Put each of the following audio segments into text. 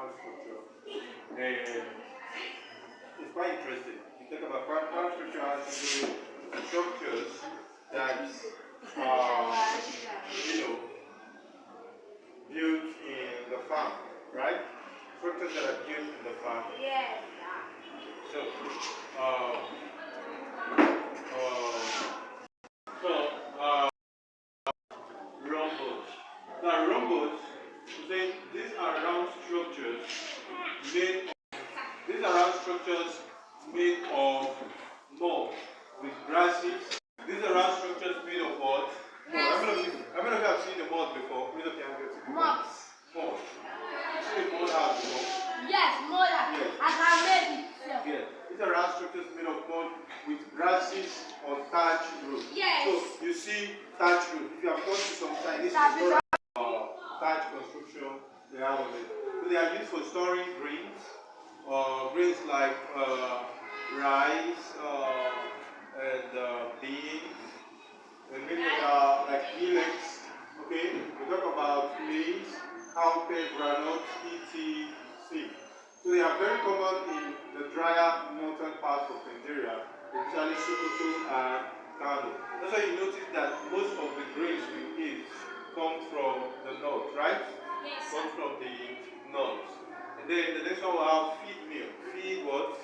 farm structure. And it's quite interesting. You talk about farm structure has to do with structures that are, you know, built in the farm, right? Structures that are built in the farm. Yes. So, uh, so, rhombus. Now, rhombus, say these are round structures made. These are round structures made of mud with grasses. These are round structures made of what? How many of you have seen the mud before? How many of you have seen the mud? Mud. You seen the mud house before? Yes, mud. Yes. I can make it. Yes. These are round structures made of mud with grasses or thatch roof. Yes. So you see thatch roof. If you have gone to some side, this is thatch construction they have of it. So they are used for storing grains. Grains like rice and beans, and many like millets. Okay, we talk about maize, cowpea, groundnut, etc. So they are very common in the drier northern parts of Nigeria, especially Sokoto and Kano. That's why you notice that most of the grains we eat come from the north, right? Yes. Come from the north. And then the next one will have feed meal. Feed what?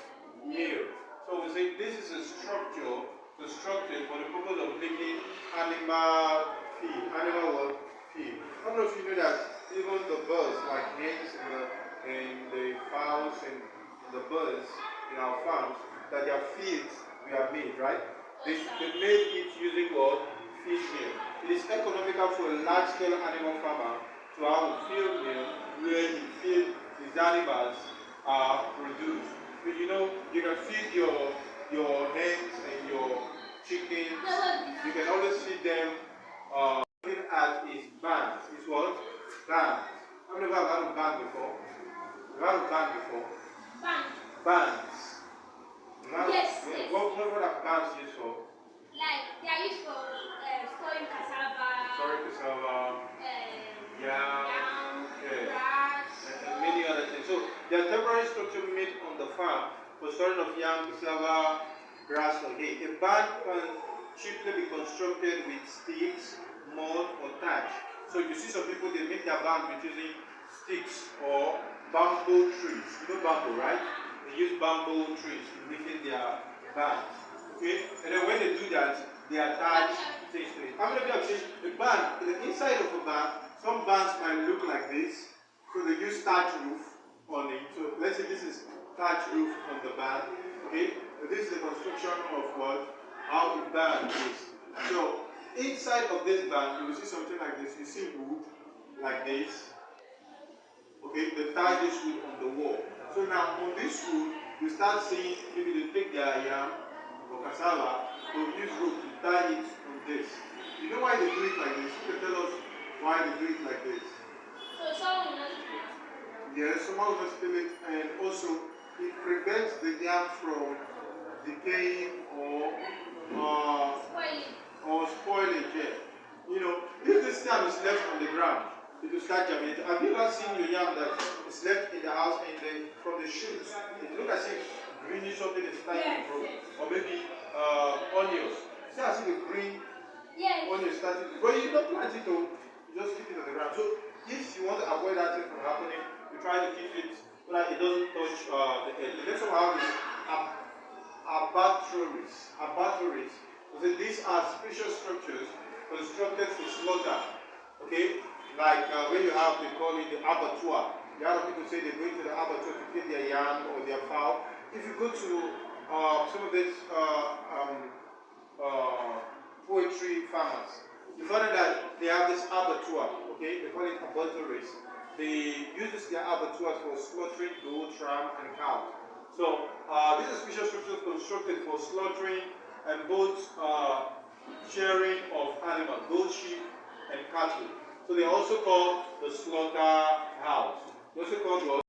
Meal. So we say this is a structure constructed for the purpose of making animal feed. Animal what? Feed. I don't know if you know that even the birds, like hens and the fowls and the birds in our farms, that their feeds were made, right? They made it using what? Feed meal. It is economical for a large-scale animal farmer to have a field meal where he feeds his animals are produced. But you know, you can feed your hens and your chickens. You can always feed them. Looking at is bands. Is what? Bands. How many of you have had a band before? You've had a band before? Bands. Yes. What are bands used for? Like they are used for storing cassava. Sorry, cassava. Yam, grass. And many other things. So they are temporary structure made on the farm for storing of yam, cassava, grass, or hay. A barn can cheaply be constructed with sticks, mud, or thatch. So you see some people they make their barn with using sticks or bamboo trees. You know bamboo, right? They use bamboo trees in making their barns. Okay? And then when they do that, they attach things to it. How many of you have seen a barn? The inside of a barn, some barns might look like this. So they use thatch roof on it. So let's say this is thatch roof on the barn. Okay? This is the construction of what? How the barn is. So inside of this barn, you will see something like this. You see wood like this. Okay, they tie this wood on the wall. So now on this wood, you start seeing maybe they take their yam or cassava, they use rope to tie it on this. You know why they do it like this? You can tell us why they do it like this. So someone will not steal it. Yes, someone will steal it, and also it prevents the yam from decaying or spoiling. Yeah. You know, if this yam is left on the ground, it will start germinating. Have you ever seen your yam that is left in the house and from the shoots, it looks as if greenish something is starting to grow, or maybe onions. You see as if the green onion is starting to grow. But you don't plant it though, you just keep it on the ground. So if you want to avoid that thing from happening, you try to keep it so that it doesn't touch the earth. The next one we have is abattoirs. Abattoirs. So these are special structures constructed for slaughter. Okay? Like when you have, they call it the abattoir. The other people say they go into the abattoir to kill their yam or their fowl. If you go to some of these poultry farmers, you find that they have this abattoir. Okay? They call it abattoirs. They use their abattoirs for slaughtering goat, ram, and cow. So these are special structures constructed for slaughtering and both shearing of animals, goat, sheep, and cattle. So they are also called the slaughterhouse. They also called what?